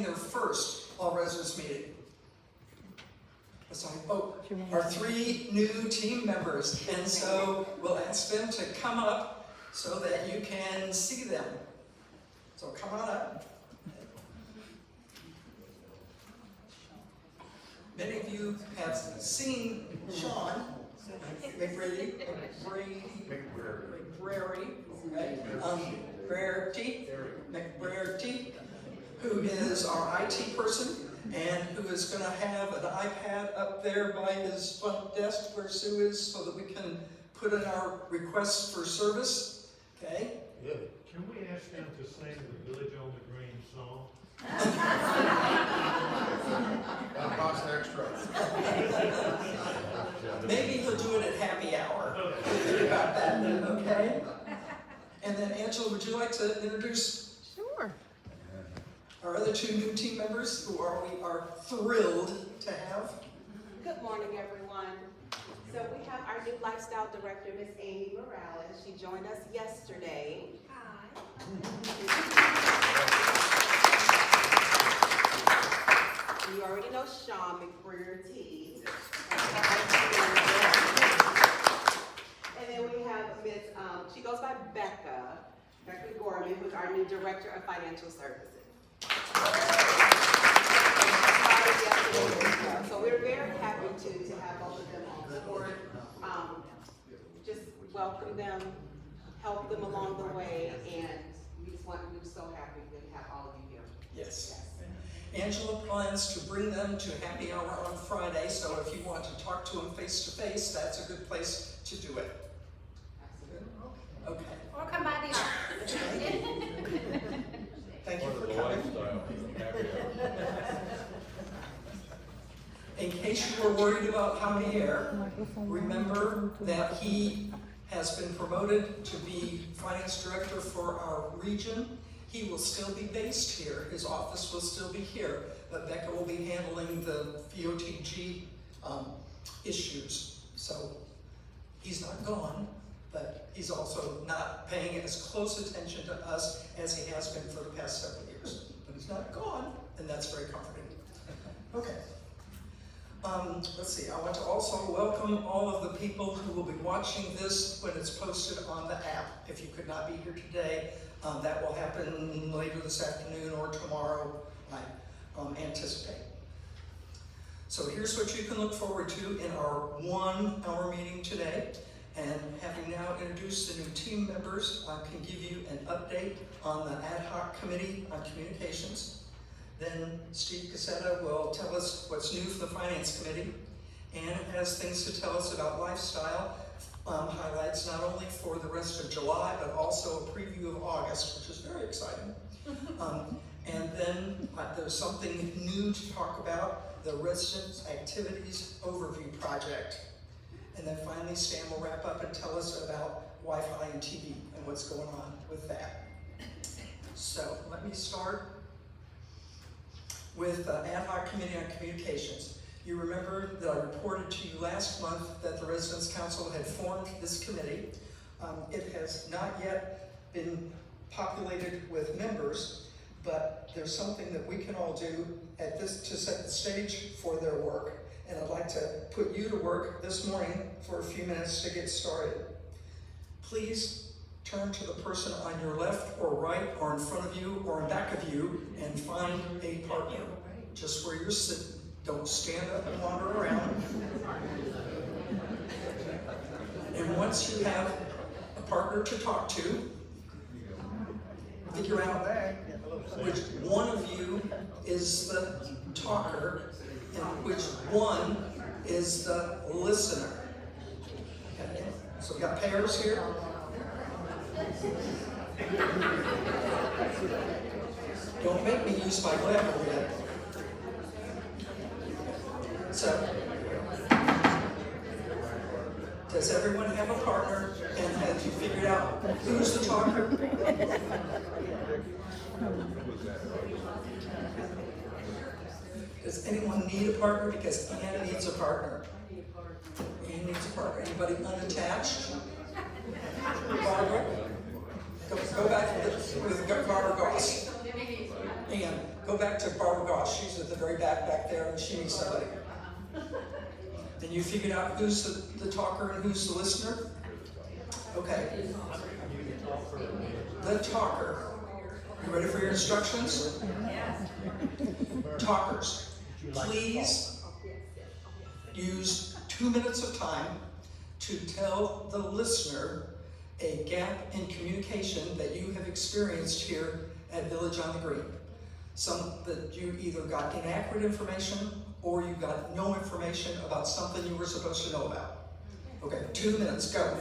attending their first all residents meeting. Our 3 new team members, and so we'll ask them to come up so that you can see them. So come on up. Many of you have seen Sean McBrady, who is our IT person and who is going to have an iPad up there by his front desk where Sue is so that we can put in our requests for service. Okay? Yeah. Can we ask them to sing the Village on the Green song? That costs extra. Maybe he'll do it at happy hour. Think about that, okay? And then Angela, would you like to introduce Sure. our other 2 new team members who we are thrilled to have? Good morning, everyone. So we have our new lifestyle director, Miss Amy Morales. She joined us yesterday. Hi. You already know Sean McBrearty. And then we have Miss, she goes by Becca Gorman, who's our new director of financial services. So we're very happy to have both of them on board. Just welcome them, help them along the way, and we're so happy to have all of you here. Yes. Angela plans to bring them to happy hour on Friday, so if you want to talk to them face to face, that's a good place to do it. Absolutely. Okay. Or come by the office. Thank you One for of the coming. lifestyle. In case you were worried about Javier, remember that he has been promoted to be finance director for our region. He will still be based here. His office will still be here, but Becca will be handling the VOTG issues. So he's not gone, but he's also not paying as close attention to us as he has been for the past several years. But he's not gone, and that's very comforting. Okay. Let's see, I want to also welcome all of the people who will be watching this when it's posted on the app. If you could not be here today, that will happen later this afternoon or tomorrow, I anticipate. So here's what you can look forward to in our 1-hour meeting today. And having now introduced the new team members, I can give you an update on the ad hoc committee on communications. Then Steve Cassetta will tell us what's new for the Finance Committee and has things to tell us about lifestyle, highlights not only for the rest of July, but also a preview of August, which is very exciting. And then there's something new to talk about, the Residents Activities Overview Project. And then finally, Stan will wrap up and tell us about Wi-Fi and TV and what's going on with that. So let me start with the Ad hoc Committee on Communications. You remember that I reported to you last month that the Residents Council had formed this committee. It has not yet been populated with members, but there's something that we can all do at this to set the stage for their work. And I'd like to put you to work this morning for a few minutes to get started. Please turn to the person on your left or right or in front of you or in back of you and find a partner. Just where you're sitting. Don't stand up and wander around. And once you have a partner to talk to, figure out which one of you is the talker and which one is the listener. Okay. So we got pairs here. Don't make me use my gavel yet. So, does everyone have a partner? And have you figured out who's the talker? Does anyone need a partner? Because Ann needs a partner. Ann needs a partner. Anybody unattached? Barbara? Go back with Barbara Goss. Ann, go go back to Barbara Goss. She's at the very back there, and she needs somebody. And you figured out who's the talker and who's the listener? Okay. The talker. You ready for your instructions? Talkers, please use 2 minutes of time to tell the listener a gap in communication that you have experienced here at Village on the Green. Some that you either got inaccurate information or you got no information about something you were supposed to know about. Okay, 2 minutes, go.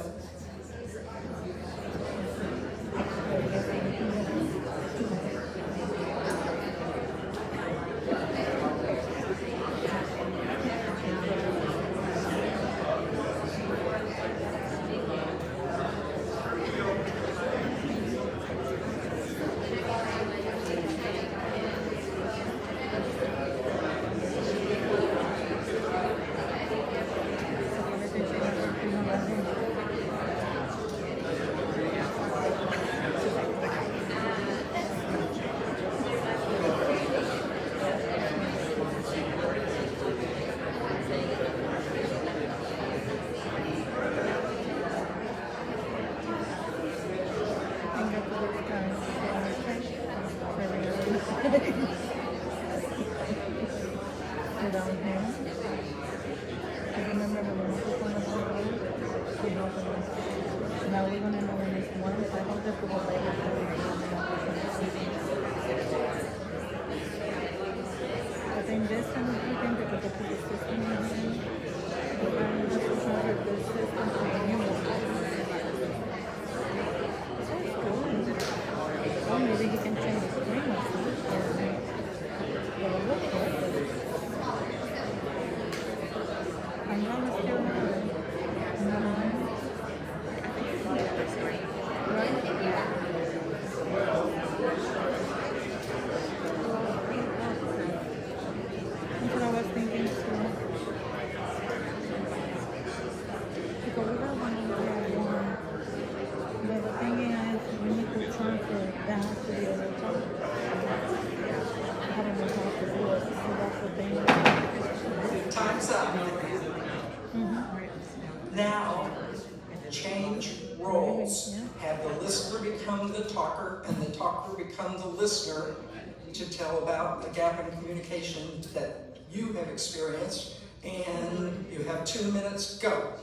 Now we're gonna know when it's one, so I hope that people later. I think this one is working because of the system is in. And this is not a good system for the new one. So it's good. Well, maybe he can change the screen or something. It'll look good. I'm gonna still have it. That's what I was thinking too. Because we got one over there, but the thing is, we need to transfer it down to the other top. I don't know how to do it, so that's the thing. Time's up. Now, change roles. Have the listener become the talker and the talker become the listener to tell about the gap in communication that you have experienced. And you have 2 minutes, go.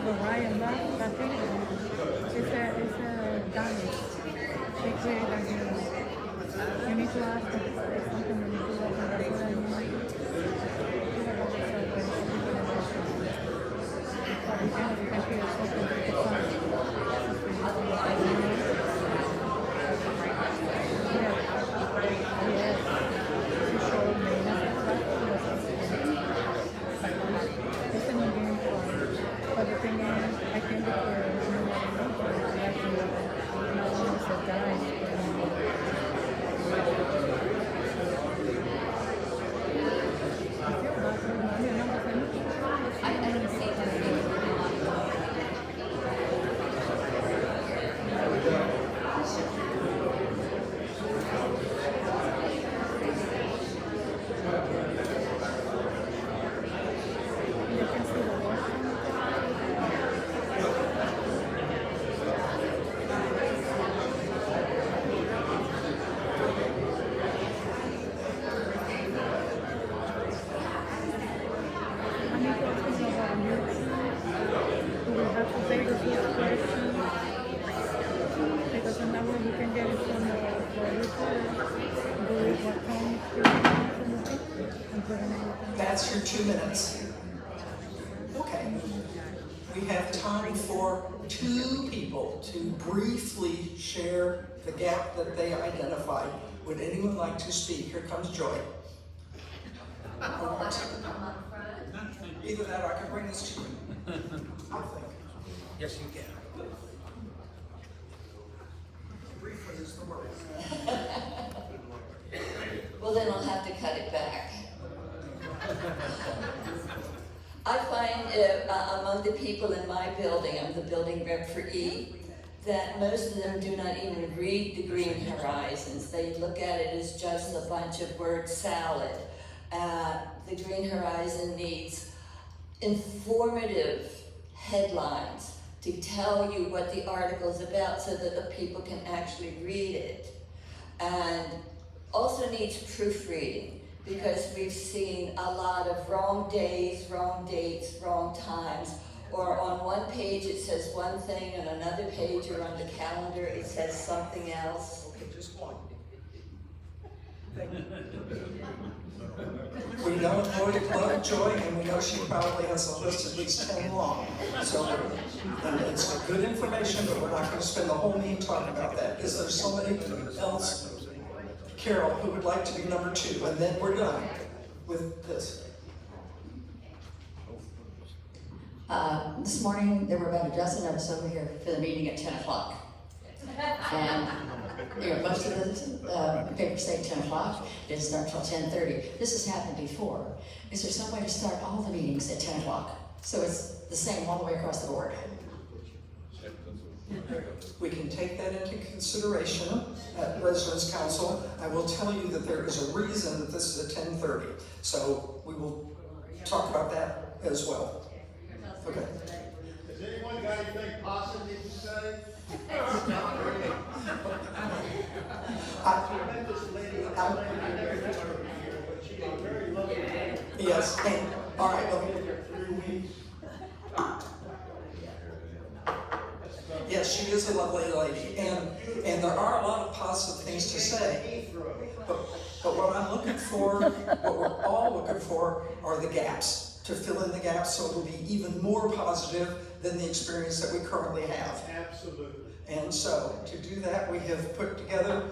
Ryan Buck, I think it's a diet. They create a game. You need to ask them if something you need to look at that's what I mean. You can create something with the Yes. She showed me. It's a new game for me. But the thing is, I think that there's no one it's a diet. I feel bad for them. I didn't say you can see the work. Because on that one you can get it from the That's your 2 minutes. Okay. We have time for 2 people to briefly share the gap that they identified. Would anyone like to speak? Here comes Joy. Either that or I can bring this to you. I think. Yes, you can. Briefly is the word. to cut it back. I find among the people in my building, I'm the building rep for E, that most of them do not even read the Green Horizons. They look at it as just a bunch of word salad. The Green Horizon needs informative headlines to tell you what the article is about so that the people can actually read it. And also needs proofreading, because we've seen a lot of wrong days, wrong dates, wrong times, or on one page it says one thing, and another page or on the calendar it says something else. Okay, just one. We know Lovejoy, and we know she probably has a list at least 10 long. So it's good information, but we're not going to spend the whole meeting talking about that. Is there somebody else, Carol, who would like to be number 2? And then we're done with this. This morning there were about a dozen of us over here for the meeting at 10 o'clock. And most of the papers say 10 o'clock, it didn't start till 10:30. This has happened before. Is there some way to start all the meetings at 10 o'clock? So it's the same all the way across the board. We can take that into consideration at Residents Council. I will tell you that there is a reason that this is at 10:30. So we will talk about that as well. Okay. Has anyone got anything positive to say? Yes, and, all right, okay. Yes, she is a lovely lady, and there are a lot of positive things to say. But what I'm looking for, what we're all looking for, are the gaps, to fill in the gaps so it'll be even more positive than the experience that we currently have. Absolutely. And so, to do that, we have put together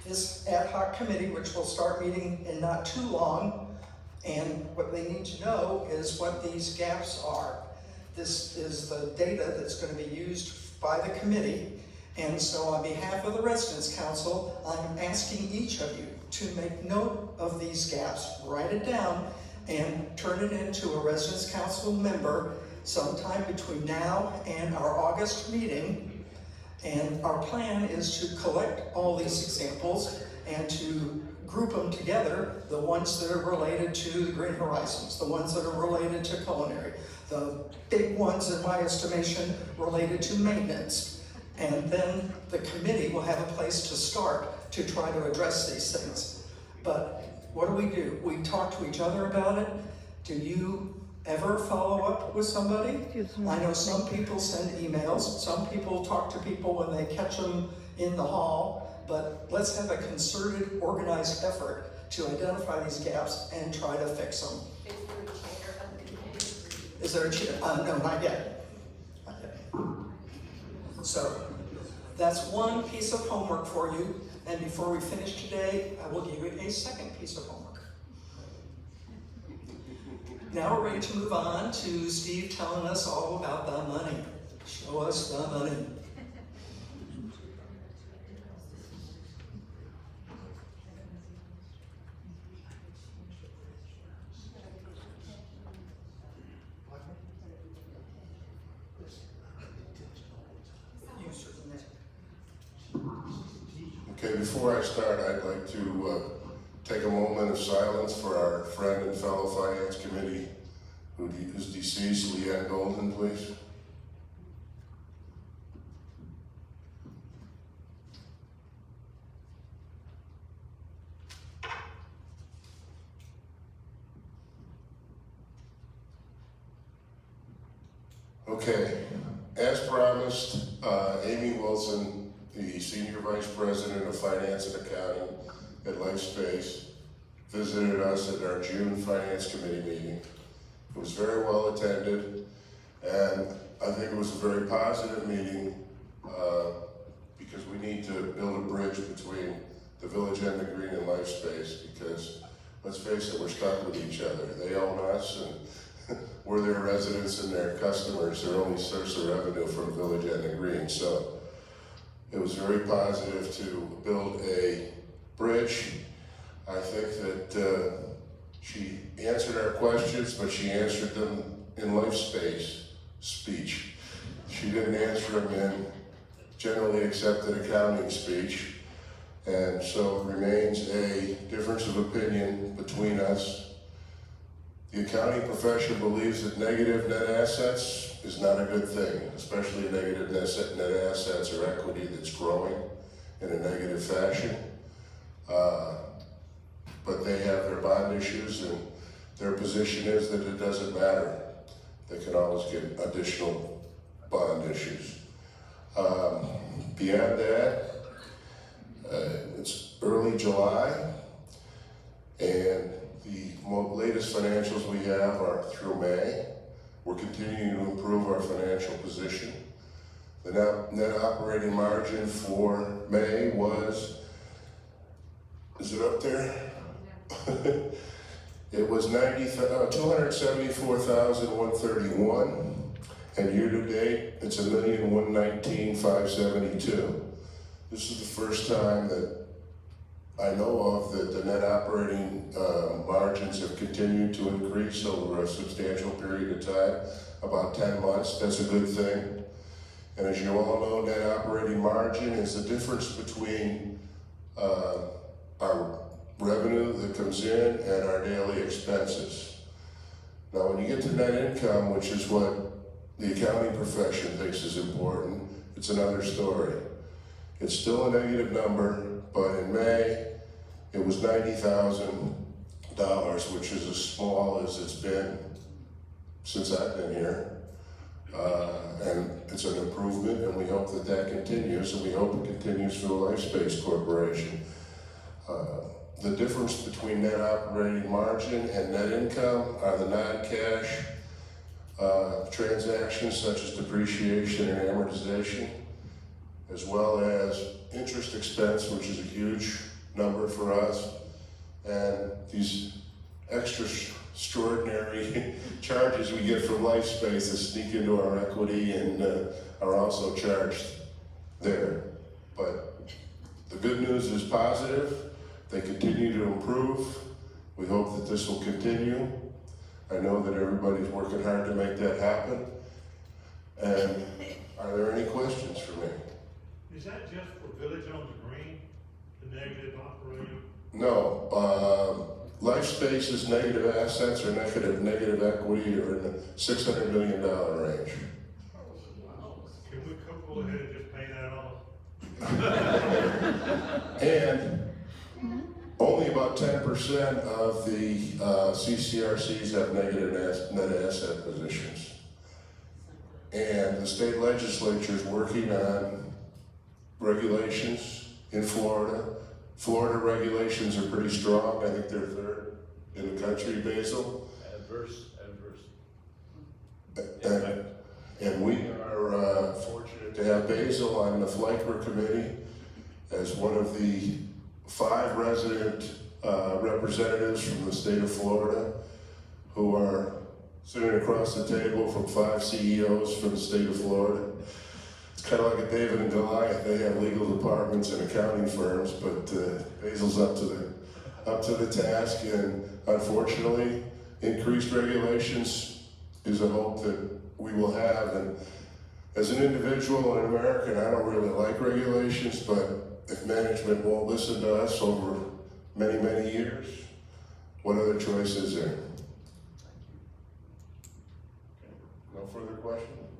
this ad hoc committee, which will start meeting in not too long. And what they need to know is what these gaps are. This is the data that's going to be used by the committee. And so on behalf of the Residents Council, I'm asking each of you to make note of these gaps, write it down, and turn it into a Residents Council member sometime between now and our August meeting. And our plan is to collect all these examples and to group them together, the ones that are related to the Green Horizons, the ones that are related to culinary, the big ones, in my estimation, related to maintenance. And then the committee will have a place to start to try to address these things. But what do? We talk to each other about it. Do you ever follow up with somebody? I know some people send emails, some people talk to people when they catch them in the hall, but let's have a concerted, organized effort to identify these gaps and try to fix them. Is there a chair? No, not yet. Not yet. So, that's one piece of homework for you, and before we finish today, I will give you a second piece of homework. Now we're ready to move on to Steve telling us all about the money. Show us the money. Okay, before I start, I'd like to take a moment of silence for our friend and fellow Finance Committee who is deceased, Leanne Golden, please. Okay, as promised, Amy Wilson, the Senior Vice President of Finance and Accounting at LifeSpace, visited us at our June Finance Committee meeting. It was very well attended, and I think it was a very positive meeting because we need to build a bridge between the Village and the Green and LifeSpace, because let's face it, we're stuck with each other. They own us, and we're their residents and their customers. Their only source of revenue from Village and the Green. So it was very positive to build a bridge. I I think that she answered our questions, but she answered them in LifeSpace speech. She didn't answer them in generally accepted accounting speech. And so it remains a difference of opinion between us. The accounting profession believes that negative net assets is not a good thing, especially negative net assets or equity that's growing in a negative fashion. But they have their bond issues, and their position is that it doesn't matter. They can always get additional bond issues. Beyond that, it's early July, and the latest financials we have are through May. We're continuing to improve our financial position. The net operating margin for May was, is it up there? It was 274,131, and year to date, it's 1,119,572. This is the first time that I know of that the net operating margins have continued to increase over a substantial period of time, about 10 months. That's a good thing. And as you all know, net operating margin is the difference between our revenue that comes in and our daily expenses. Now, when you get to net income, which is what the accounting profession thinks is important, it's another story. It's still a negative number, but in May, it was $90,000, which is as small as it's been since I've been here. And it's an improvement, and we hope that that continues, and we hope it continues for the LifeSpace Corporation. The difference between net operating margin and net income are the non-cash transactions such as depreciation and amortization, as well as interest expense, which is a huge number for us, and these extraordinary charges we get from LifeSpace that sneak into our equity and are also charged there. But the good news is positive. They continue to improve. We hope that this will continue. I know that everybody's working hard to make that happen. And are there any questions for me? Is that just for Village on the Green, the negative operating? No. LifeSpace is negative assets or negative equity or in the $600 million range. Can we go ahead and just pay that off? And only about 10% of the CCRCs have negative net asset positions. And the state legislature is working on regulations in Florida. Florida regulations are pretty strong. I think they're third in the country, Basil. Adverse. And we are fortunate to have Basil on the FLICRA committee as one of the 5 resident representatives from the state of Florida who are sitting across the table from 5 CEOs from the state of Florida. It's kind of like a David and Goliath. They have legal departments and accounting firms, but Basil's up to the task, and unfortunately, increased regulations is a hope that we will have. And as an individual and an American, I don't really like regulations, but if management won't listen to us over many, many years, what other choice is there? No further questions?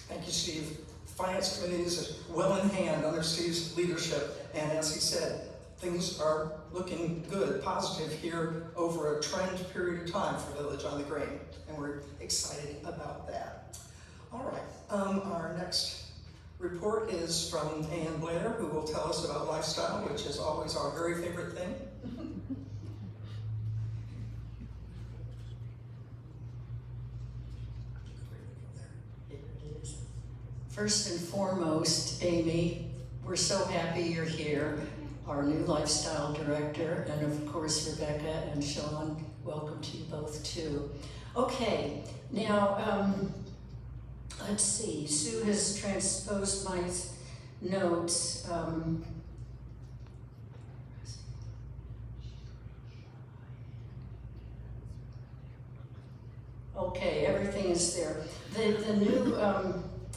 Thank you, Steve. Finance Committee is well in hand under Steve's leadership, and as he said, things are looking good, positive here over a trend period of time for Village on the Green, and we're excited about that. All right, our next report is from Ann Blair, who will tell us about lifestyle, which is always our very favorite thing. First and foremost, Amy, we're so happy you're here, our new lifestyle director, and of course Rebecca and Sean, welcome to you both too. Okay, now let's see, Sue has transposed my notes. Okay, everything is there. The new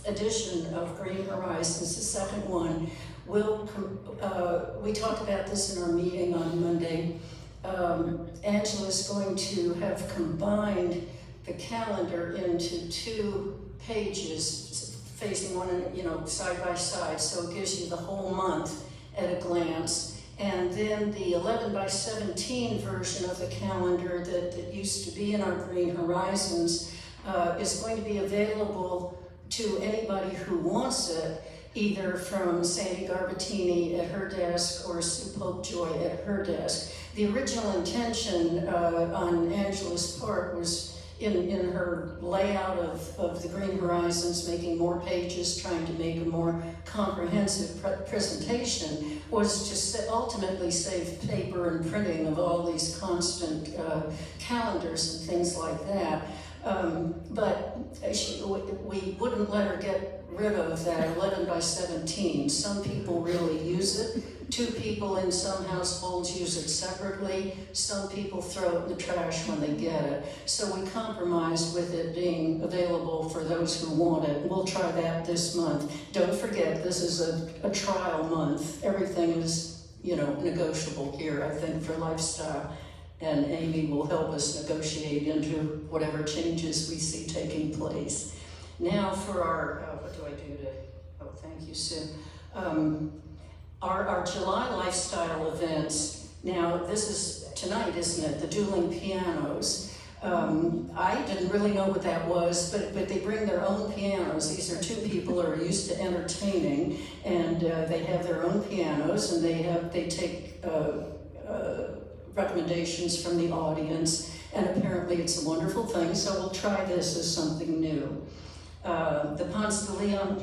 edition of Green Horizons, the second one, we talked about this in our meeting on Monday. Angela's going to have combined the calendar into 2 pages, facing one, side by side, so it gives you the whole month at a glance. And then the 11 by 17 version of the calendar that used to be in our Green Horizons is going to be available to anybody who wants it, either from Sandy Garbatini at her desk or Sue Popejoy at her desk. The original intention on Angela's part was in her layout of the Green Horizons, making more pages, trying to make a more comprehensive presentation, was to ultimately save paper and printing of all these constant calendars and things like that. But we wouldn't let her get rid of that 11 by 17. Some people really use it. 2 people in some households use it separately. Some people throw it in the trash when they get it. So we compromised with it being available for those who want it. We'll try that this month. Don't forget, this is a trial month. Everything is, negotiable here, I think, for Lifestyle. And Amy will help us negotiate into whatever changes we see taking place. Now for our, what do I do to, oh, thank you, Sue. Our July Lifestyle events, now this is tonight, isn't it? The dueling pianos. I didn't really know what that was, but they bring their own pianos. These are 2 people who are used to entertaining, and they have their own pianos, and they take recommendations from the audience, and apparently it's a wonderful thing, so we'll try this as something new. The Ponce de Leon.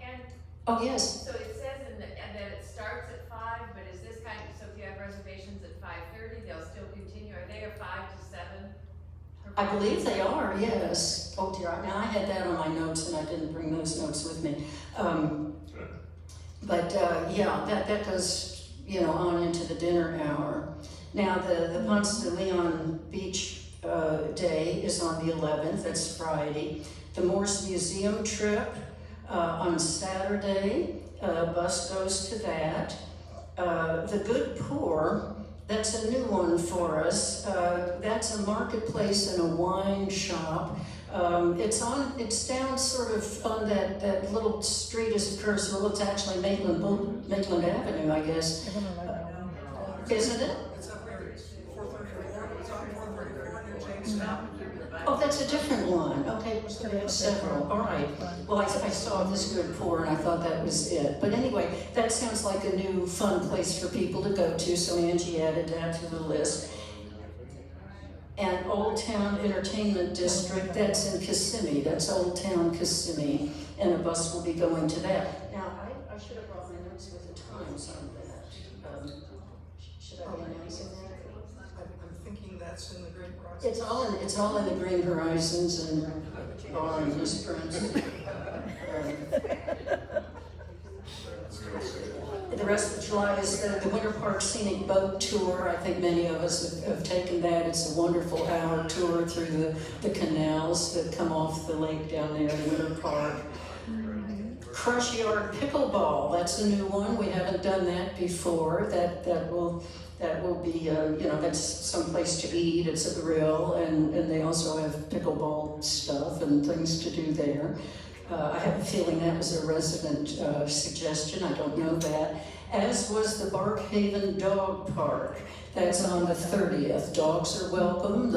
And Oh, yes. so it says that it starts at 5, but is this kind of, so if you have reservations at 5:30, they'll still continue? Are they a 5 to 7? I believe they are, yes. Oh dear, now I had that on my notes and I didn't bring those notes with me. Yeah, that goes, on into the dinner hour. Now the Ponce de Leon Beach Day is on the 11th, that's Friday. The Morse Museum trip on Saturday, bus goes to that. The Good Poor, that's a new one for us. That's a marketplace and a wine shop. It's down sort of on that little street as it curves. Well, it's actually Maitland Avenue, I guess. Isn't it? It's up there, 434, it's on 434 near Jamestown. Oh, that's a different one. Okay, we have several. All right. Well, I saw this Good Poor and I thought that was it. But anyway, that sounds like a new fun place for people to go to, so Angie added that to the list. And Old Town Entertainment District, that's in Kissimmee. That's Old Town Kissimmee, and a bus will be going to that. Now, I should have brought my notes with the times on that. Should I be announcing that? I'm thinking that's in the Green Horizons. It's all in the Green Horizons and on Miss Prince. The rest of July is the Winter Park Scenic Boat Tour. I think many of us have taken that. It's a wonderful hour tour through the canals that come off the lake down there in Winter Park. Crush Yard Pickleball, that's a new one. We haven't done that before. That will be, that's someplace to eat. It's a grill, and they also have pickleball stuff and things to do there. I have a feeling that was a resident suggestion. I don't know that. As was the Barkhaven Dog Park. That's on the 30th. Dogs are welcome.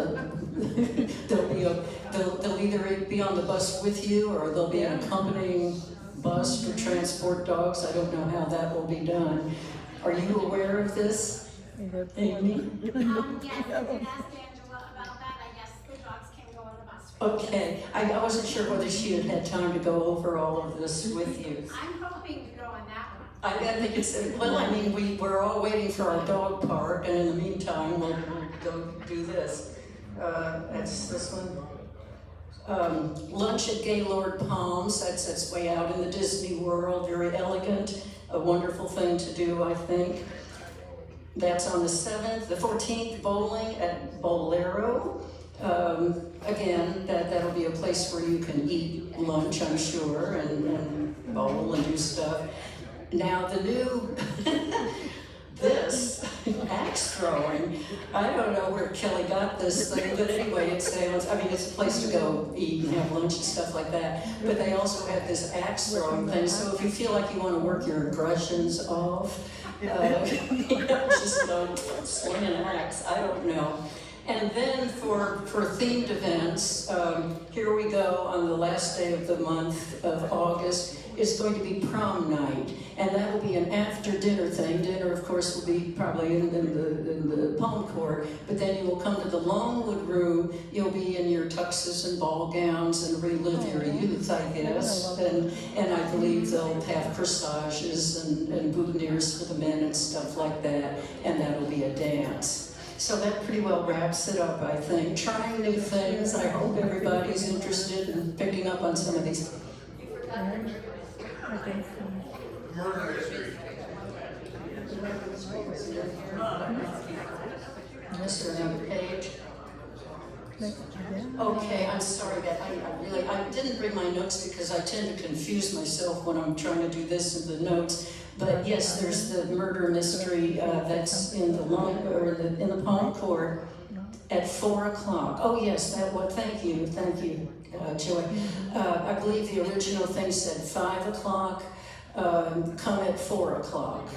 They'll either be on the bus with you, or they'll be an accompanying bus to transport dogs. I don't know how that will be done. Are you aware of this, Amy? Yes, I did ask Angela about that. I guess the dogs can go on the bus. Okay, I wasn't sure whether she had had time to go over all of this with you. I'm hoping to go on that one. I think it's, we're all waiting for our dog park, and in the meantime, we'll go do this. That's this one. Lunch at Gaylord Palms, that's way out in the Disney World, very elegant, a wonderful thing to do, I think. That's on the 7th. The 14th, bowling at Bolero. Again, that'll be a place where you can eat lunch, I'm sure, and bowl and do stuff. Now the new, this axe throwing, I don't know where Kelly got this thing, but anyway, it's a place to go eat and have lunch and stuff like that. But they also have this axe throwing thing, so if you feel like you want to work your aggressions off, just swing an axe, I don't know. And then for themed events, here we go on the last day of the month of August, is going to be prom night. And that will be an after dinner thing. Dinner, of course, will be probably in the palm court, but then you will come to the Longwood Room. You'll be in your tuxes and ball gowns and relive your youth, I guess. And I believe they'll have corsages and boutonnieres for the men and stuff like that. And that'll be a dance. So that pretty well wraps it up, I think. Trying new things. I hope everybody's interested in picking up on some of these. I think so. Murder mystery. Is there another page? Like, yeah. Okay, I'm sorry that I didn't bring my notes because I tend to confuse myself when I'm trying to do this in the notes. But yes, there's the murder mystery that's in the Palm Court at 4 o'clock. Oh yes, that one. Thank you, Joy. I believe the original thing said 5 o'clock. Come at 4 o'clock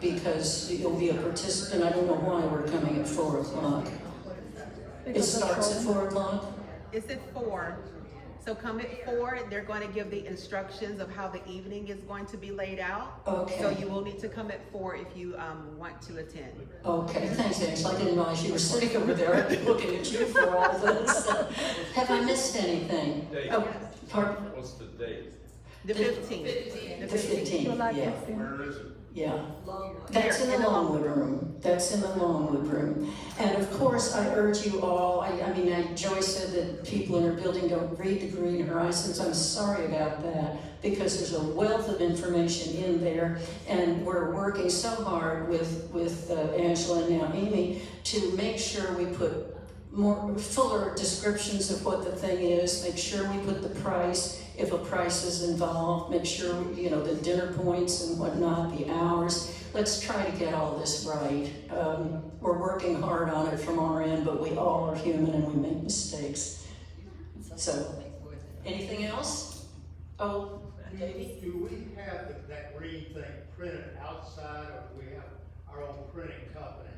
because you'll be a participant. I don't know why we're coming at 4 o'clock. It starts at 4 o'clock. It's at 4. So come at 4, they're going to give the instructions of how the evening is going to be laid out. Okay. So you will need to come at 4 if you want to attend. Okay, thanks, Angela. I didn't realize you were sitting over there. I've been looking at you for all this. Have I missed anything? Date. Oh, pardon? What's the date? The 15th. The 15th, yeah. Where is it? Yeah. That's in the Longwood Room. That's in the Longwood Room. And of course, I urge you all, Joy said that people in her building don't read the Green Horizons. I'm sorry about that because there's a wealth of information in there and we're working so hard with Angela and now Amy to make sure we put fuller descriptions of what the thing is, make sure we put the price, if a price is involved, make sure, the dinner points and whatnot, the hours. Let's try to get all this right. We're working hard on it from our end, but we all are human and we make mistakes. So, anything else? Oh, Davey? Do we have that green thing printed outside, or do we have our own printing company?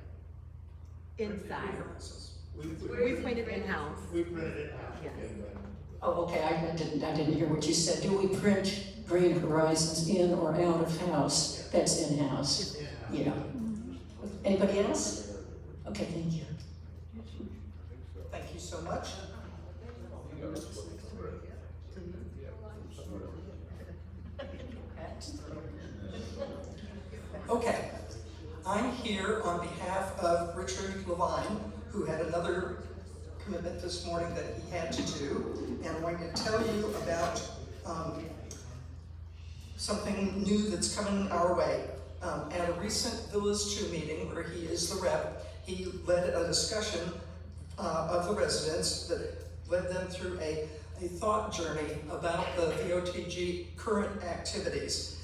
Inside. We We print it in-house. We printed it out. Yeah. Oh, okay, I didn't hear what you said. Do we print Green Horizons in or out of house? That's in-house. Yeah. Anybody else? Okay, thank you. Thank you so much. Okay, I'm here on behalf of Richard Levine, who had another commitment this morning that he had to do, and I'm going to tell you about something new that's coming our way. At a recent Villas 2 meeting, where he is the rep, he led a discussion of the residents that led them through a thought journey about the VOTG current activities,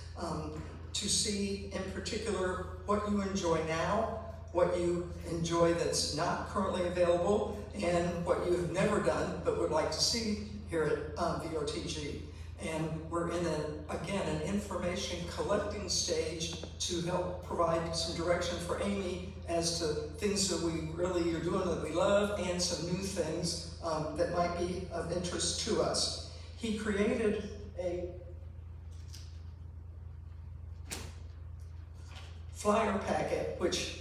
to see in particular what you enjoy now, what you enjoy that's not currently available, and what you have never done but would like to see here at VOTG. And we're in an information collecting stage to help provide some direction for Amy as to things that we really are doing that we love and some new things that might be of interest to us. He created a flyer packet, which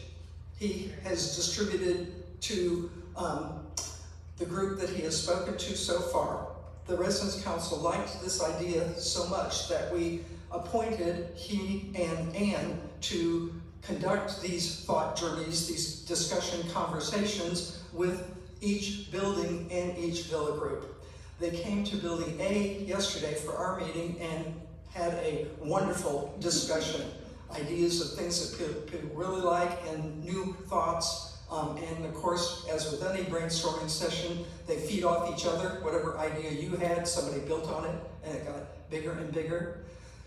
he has distributed to the group that he has spoken to so far. The Residents Council liked this idea so much that we appointed he and Ann to conduct these thought journeys, these discussion conversations with each building and each villa group. They came to Building A yesterday for our meeting and had a wonderful discussion. Ideas of things that people really like and new thoughts. And of course, as with any brainstorming session, they feed off each other. Whatever idea you had, somebody built on it, and it got bigger and bigger.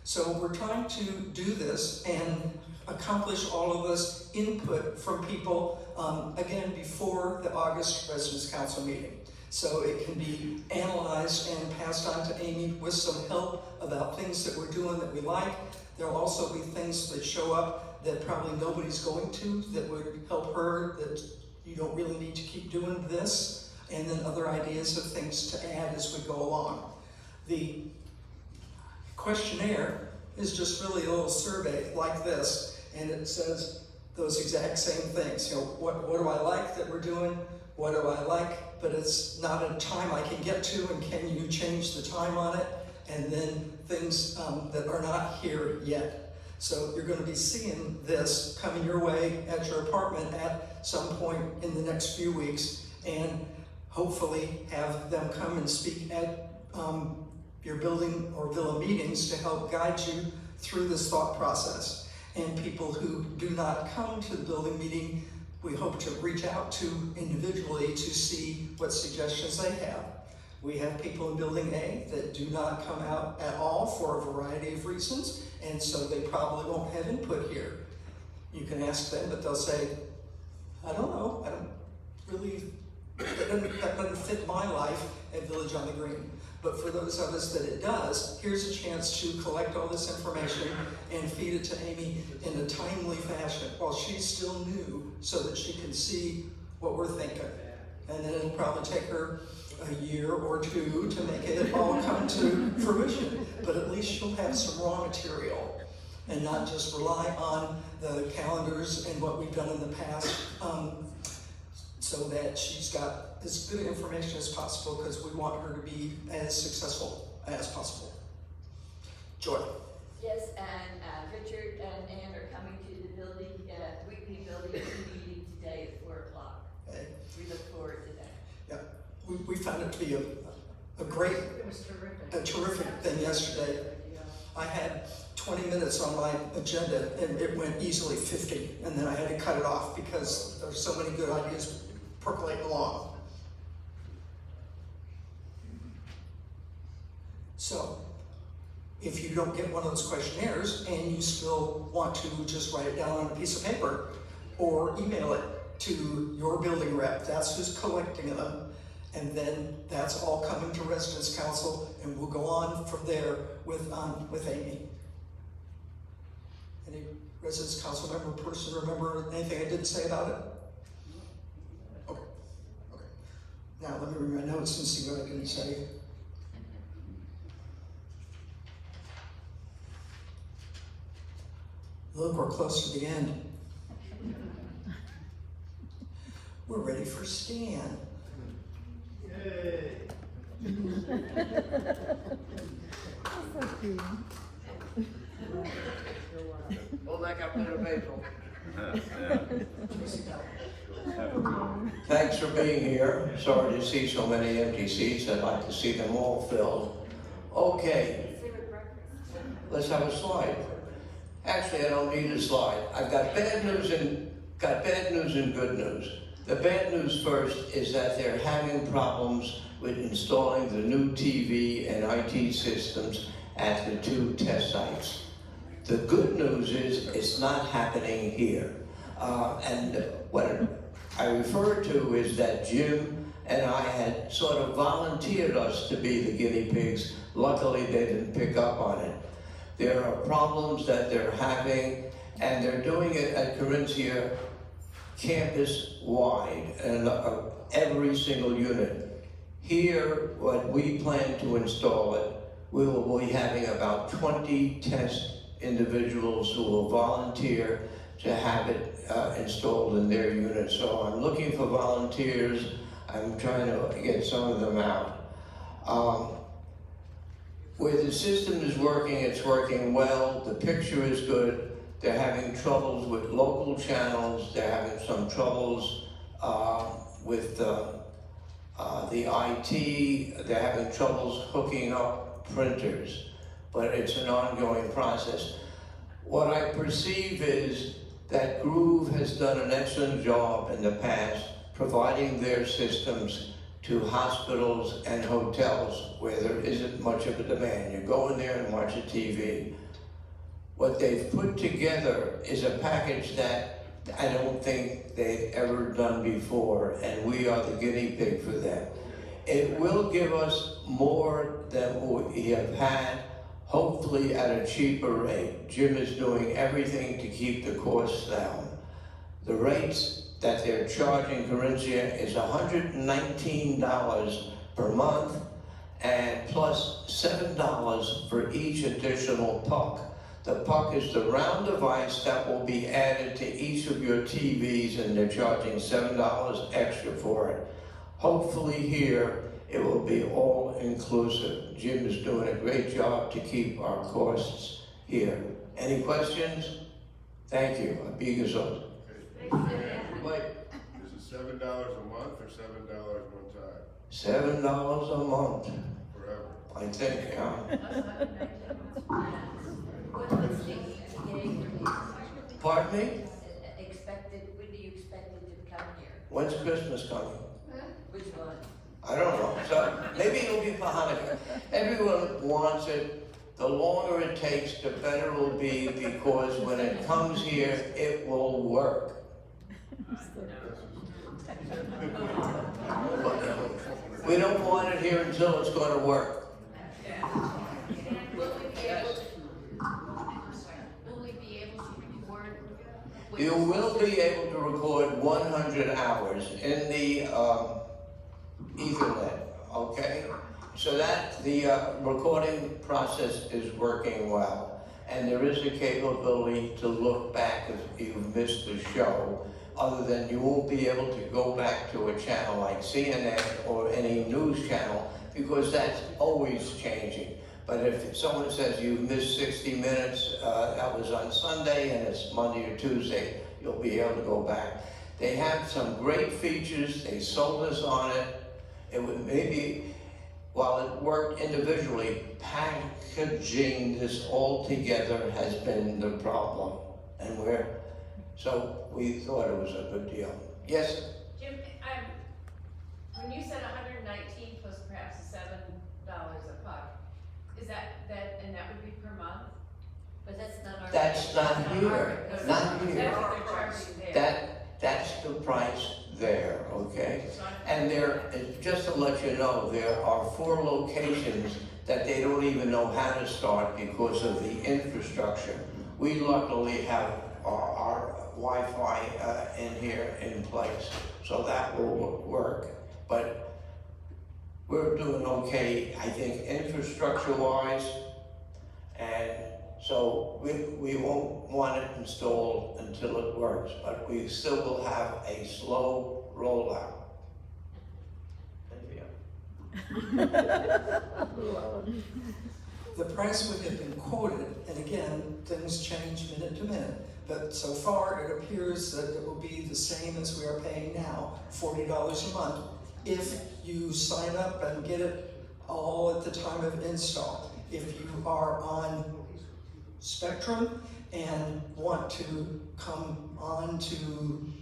So we're trying to do this and accomplish all of this input from people, again, before the August Residents Council meeting. So it can be analyzed and passed on to Amy with some help about things that we're doing that we like. There'll also be things that show up that probably nobody's going to, that would help her, that you don't really need to keep doing this, and then other ideas of things to add as we go along. The questionnaire is just really a little survey like this, and it says those exact same things. You know, what do I like that we're doing? What do I like? But it's not a time I can get to, and can you change the time on it? And then things that are not here yet. So you're going to be seeing this coming your way at your apartment at some point in the next few weeks, and hopefully have them come and speak at your building or villa meetings to help guide you through this thought process. And people who do not come to the building meeting, we hope to reach out to individually to see what suggestions they have. We have people in Building A that do not come out at all for a variety of reasons, and so they probably won't have input here. You can ask them, but they'll say, I don't know, I don't really, that doesn't fit my life at Village on the Green. But for those of us that it does, here's a chance to collect all this information and feed it to Amy in a timely fashion while she's still new, so that she can see what we're thinking. And then it'll probably take her a year or two to make it all come to fruition, but at least she'll have some raw material and not just rely on the calendars and what we've done in the past, so that she's got as good information as possible, because we want her to be as successful as possible. Joy. Yes, and Richard and Ann are coming to the building, weekly building meeting today at 4 o'clock. Okay. We look forward to that. Yeah, we found it to be a great, It was terrific. a terrific thing yesterday. I had 20 minutes on my agenda and it went easily 50, and then I had to cut it off because there's so many good ideas percolating along. So, if you don't get one of those questionnaires and you still want to just write it down on a piece of paper or email it to your building rep, that's who's collecting them, and then that's all coming to Residents Council, and we'll go on from there with Amy. Any Residents Council member person remember anything I didn't say about it? Okay. Now let me read my notes and see what I didn't say. Look, we're close to the end. We're ready for Stan. Yay. So cute. Hold that up in a basil. Oh, Thanks for being here. Sorry to see so many empty seats. I'd like to see them all filled. Okay, let's have a slide. Actually, I don't need a slide. I've got bad news and good news. The bad news first is that they're having problems with installing the new TV and IT systems at the 2 test sites. The good news is it's not happening here. And what I refer to is that Jim and I had sort of volunteered us to be the guinea pigs. Luckily, they didn't pick up on it. There are problems that they're having, and they're doing it at Carinthia campus-wide, and every single unit. Here, what we plan to install it, we will be having about 20 test individuals who will volunteer to have it installed in their unit. So I'm looking for volunteers. I'm trying to get some of them out. Where the system is working, it's working well. The picture is good. They're having troubles with local channels. They're having some troubles with The IT, they're having troubles hooking up printers, but it's an ongoing process. What I perceive is that Groove has done an excellent job in the past providing their systems to hospitals and hotels where there isn't much of a demand. You go in there and watch a TV. What they've put together is a package that I don't think they've ever done before, and we are the guinea pig for them. It will give us more than we have had, hopefully at a cheaper rate. Jim is doing everything to keep the costs down. The rates that they're charging Corinthia is $119 per month, and plus $7 for each additional puck. The puck is the round device that will be added to each of your TVs, and they're charging $7 extra for it. Hopefully here, it will be all inclusive. Jim is doing a great job to keep our costs here. Any questions? Thank you. Be gesund. Wait. Is it $7 a month or $7 one time? $7 a month, Forever? I think, yeah. What's the date Pardon me? expected, when do you expect it to come here? When's Christmas coming? Which one? I don't know. So maybe it'll be for Hanukkah. Everyone wants it. The longer it takes, the better it will be, because when it comes here, it will work. We don't want it here until it's going to work. Will we be able to record? You will be able to record 100 hours in the Ethernet, okay? So that the recording process is working well. And there is a capability to look back if you've missed the show, other than you won't be able to go back to a channel like CNN or any news channel, because that's always changing. But if someone says you've missed 60 minutes, that was on Sunday and it's Monday or Tuesday, you'll be able to go back. They have some great features, they sold us on it. It would maybe, while it worked individually, packaging this all together has been the problem. And so we thought it was a good deal. Yes? Jim, when you said 119 plus perhaps $7 a puck, is that, and that would be per month? But that's not our. That's not here, not here. That's what they're charging there. That's the price there, okay? And just to let you know, there are 4 locations that they don't even know how to start because of the infrastructure. We luckily have our Wi-Fi in here in place, so that will work. But we're doing okay, I think, infrastructure-wise, and so we won't want it installed until it works, but we still will have a slow rollout. The price would have been quoted, and again, things change minute to minute, but so far it appears that it will be the same as we are paying now, $40 a month, if you sign up and get it all at the time of install. If you are on Spectrum and want to come on to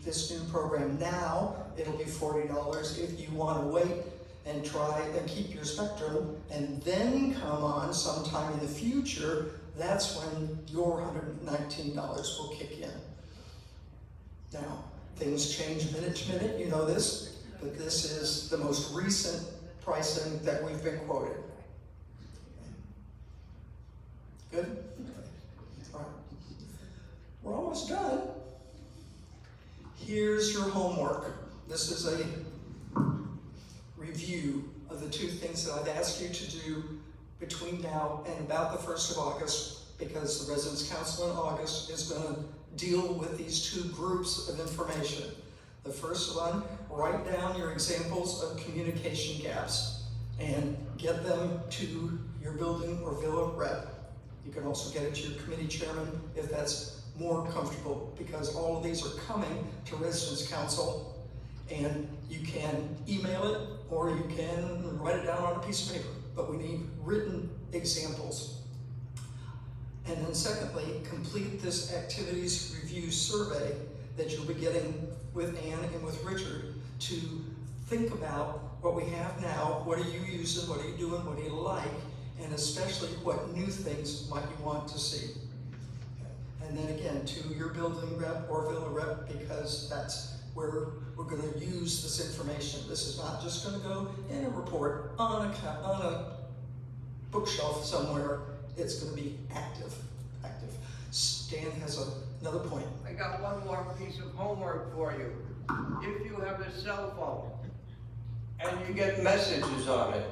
this new program now, it'll be $40. If you want to wait and try and keep your Spectrum and then come on sometime in the future, that's when your $119 will kick in. Now, things change minute to minute, you know this, but this is the most recent pricing that we've been quoted. Good? All right. We're almost done. Here's your homework. This is a review of the 2 things that I've asked you to do between now and about the 1st of August, because the Residence Council in August is going to deal with these 2 groups of information. The first one, write down your examples of communication gaps and get them to your building or villa rep. You can also get it to your committee chairman if that's more comfortable, because all of these are coming to Residence Council. And you can email it, or you can write it down on a piece of paper, but we need written examples. And then secondly, complete this activities review survey that you'll be getting with Ann and with Richard to think about what we have now, what are you using, what are you doing, what do you like, and especially what new things might you want to see. And then again, to your building rep or villa rep, because that's where we're going to use this information. This is not just going to go in a report on a bookshelf somewhere. It's going to be active. Stan has another point. I got one more piece of homework for you. If you have a cell phone and you get messages on it,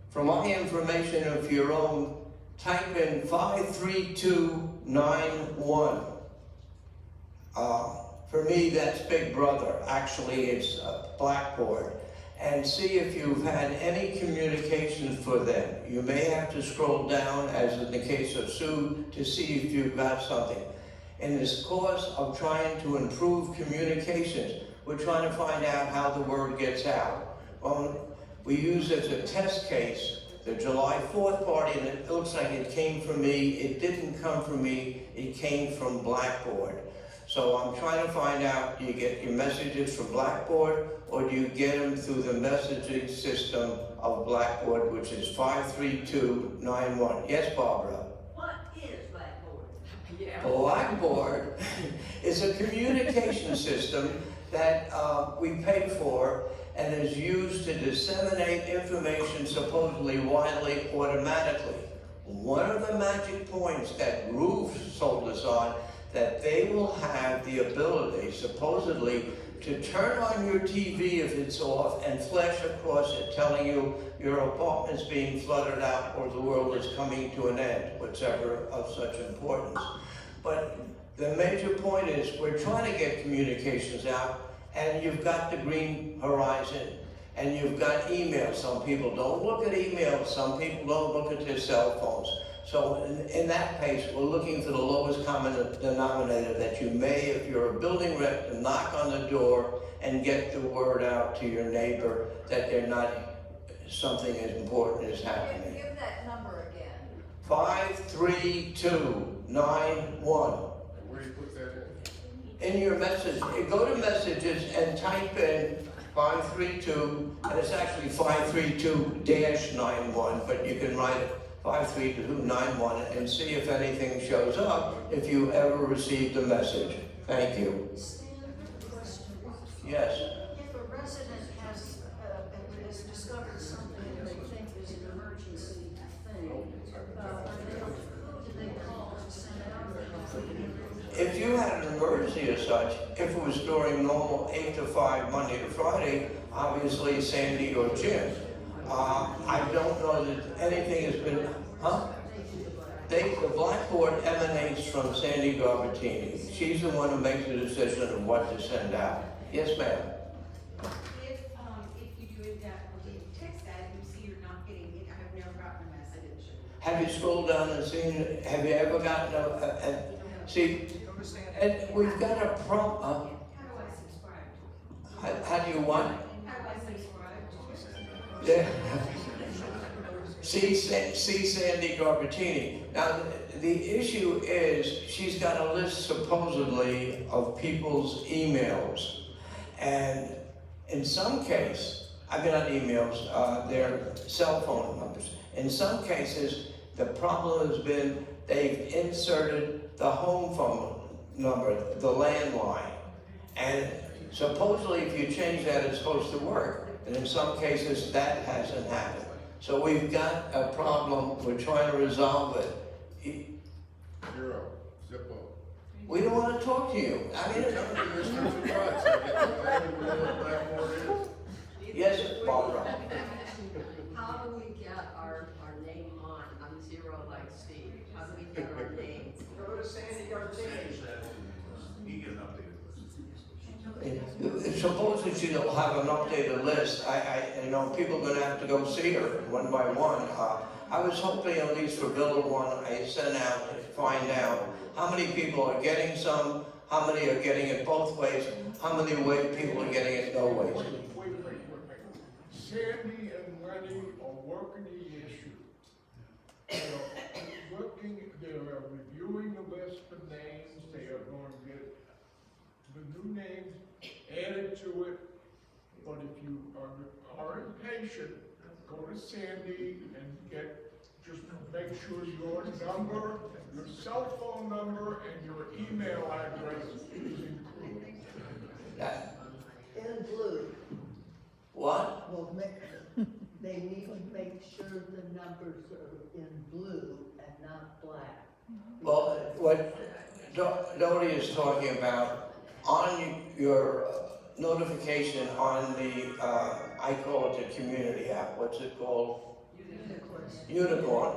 for my information of your own, type in 53291. For me, that's Big Brother. Actually, it's Blackboard. And see if you've had any communication for them. You may have to scroll down, as in the case of Sue, to see if you've got something. In this course of trying to improve communications, we're trying to find out how the word gets out. We use as a test case the July 4th party, and it looks like it came from me. It didn't come from me, it came from Blackboard. So I'm trying to find out, do you get your messages from Blackboard, or do you get them through the messaging system of Blackboard, which is 53291? Yes, Barbara? What is Blackboard? Blackboard is a communication system that we pay for and is used to disseminate information supposedly widely automatically. One of the magic points that Groove sold us on, that they will have the ability, supposedly, to turn on your TV if it's off and flash across it telling you your apartment's being flooded out or the world is coming to an end, whichever of such importance. But the major point is we're trying to get communications out, and you've got the Green Horizon, and you've got email. Some people don't look at email, some people don't look at their cell phones. So in that case, we're looking for the lowest common denominator that you may, if you're a building rep, to knock on the door and get the word out to your neighbor that they're not, something as important is happening. Give that number again. 53291. Where do you put that in? In your message, you go to messages and type in 532, and it's actually 532-91, but you can write it 53291 and see if anything shows up if you ever received a message. Thank you. Yes. If a resident has discovered something that they think is an emergency thing, who do they call and send out? If you had an emergency as such, if it was during normal 8 to 5, Monday to Friday, obviously Sandy or Jim. I don't know that anything has been, the Blackboard emanates from Sandy Garbatini. She's the one who makes the decision of what to send out. Yes, ma'am. If you do it that way, text that, you see you're not getting it, I have never gotten a message. Have you scrolled down and seen, have you ever gotten see, and we've got a How do I subscribe to it? how do you want? How do I subscribe to it? Yeah. See Sandy Garbatini. Now, the issue is she's got a list supposedly of people's emails. And in some cases, I mean not emails, their cell phone numbers. In some cases, the problem has been they've inserted the home phone number, the landline. And supposedly if you change that, it's supposed to work. And in some cases, that hasn't happened. So we've got a problem, we're trying to resolve it. Zero. Zippo. We don't want to talk to you. I mean, yes, Barbara. How do we get our name on? I'm Zero like Steve. How do we get our names? Go to Sandy Garbatini. Supposedly she'll have an updated list. You know, people are gonna have to go see her one by one. I was hoping at least for Villa 1, I sent out to find out how many people are getting some, how many are getting it both ways, how many people are getting it no ways. Wait. Sandy and Lenny are working the issue. They are reviewing the list of names, they are going to get the new names added to it. But if you are impatient, go to Sandy and just make sure your number, your cell phone number, and your email address is included. In blue. What? Well, they need to make sure the numbers are in blue and not black. Well, what Doty is talking about, on your notification on the, I call it the community app, what's it called? Unicorn.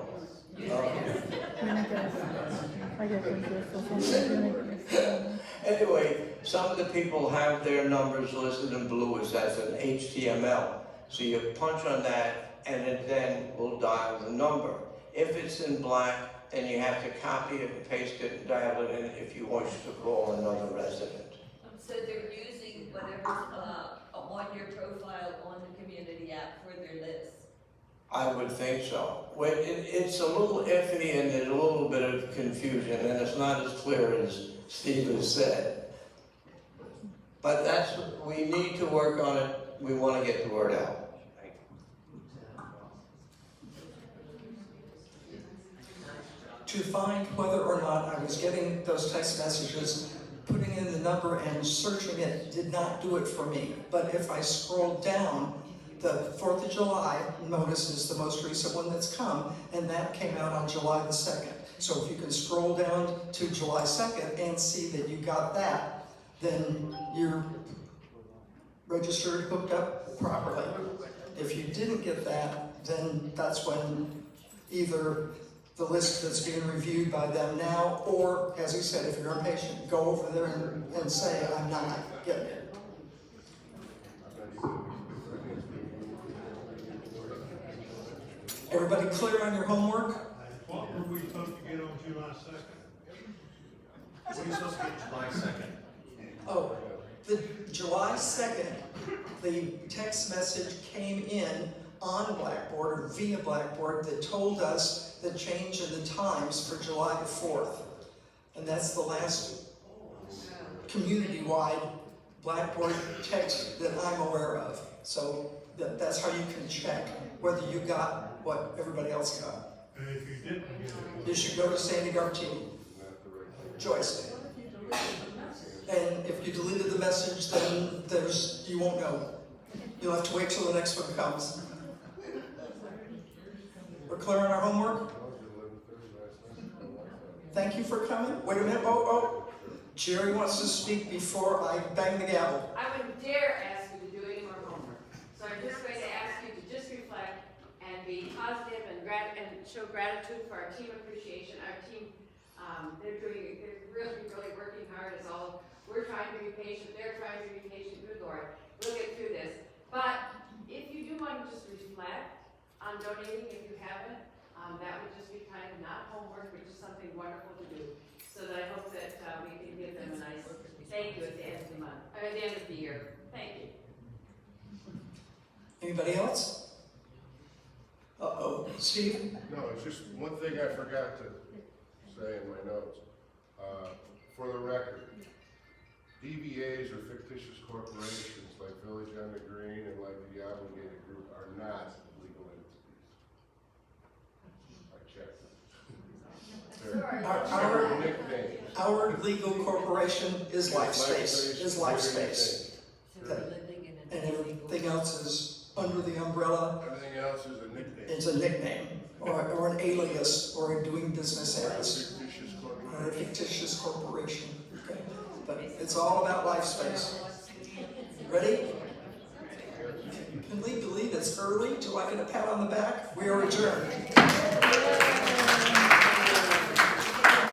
Anyway, some of the people have their numbers listed in blue as an HTML. So you punch on that and it then will dial the number. If it's in black, then you have to copy it and paste it and dial it in if you wish to call another resident. So they're using whatever's on your profile on the community app for their list? I would think so. It's a little iffy and there's a little bit of confusion and it's not as clear as Steve has said. But we need to work on it. We want to get the word out. To find whether or not I was getting those text messages, putting in the number and searching it did not do it for me. But if I scroll down, the 4th of July notice is the most recent one that's come, and that came out on July the 2nd. So if you can scroll down to July 2nd and see that you got that, then you're registered, hooked up properly. If you didn't get that, then that's when either the list that's being reviewed by them now, or, as you said, if you're impatient, go over there and say, I'm not getting it. Everybody clear on your homework? What were we supposed to get on July 2nd? What are you supposed to get July 2nd? Oh, the July 2nd, the text message came in on Blackboard or via Blackboard that told us the change in the times for July the 4th. And that's the last community-wide Blackboard text that I'm aware of. So that's how you can check whether you got what everybody else got. And if you didn't get it, You should go to Sandy Gartini, Joyce. And if you deleted the message, then you won't know. You'll have to wait till the next one comes. We're clear on our homework? Thank you for coming. Wait a minute. Oh. Jerry wants to speak before I bang the gavel. I wouldn't dare ask you to do any more homework. So I'm just going to ask you to just reflect and be positive and show gratitude for our team appreciation. Our team, they're really working hard as all. We're trying to be patient, they're trying to be patient. Good Lord, we'll get through this. But if you do want to just reflect on donating, if you haven't, that would just be kind of not homework, but just something wonderful to do. So that I hope that we can give them a nice thank you at the end of the month, or at the end of the year. Thank you. Anybody else? Uh-oh, Steve? No, it's just one thing I forgot to say in my notes. For the record, DBAs or fictitious corporations like Village on the Green and like the Obligated Group are not legal entities. I checked. They're nicknames. Our legal corporation is LifeSpace. And everything else is under the umbrella. Everything else is a nickname. It's a nickname, or an alias, or a doing business as. Fictitious Or a fictitious corporation. Okay. But it's all about LifeSpace. Ready? Can we believe it's early? Do I get a pat on the back? We are adjourned.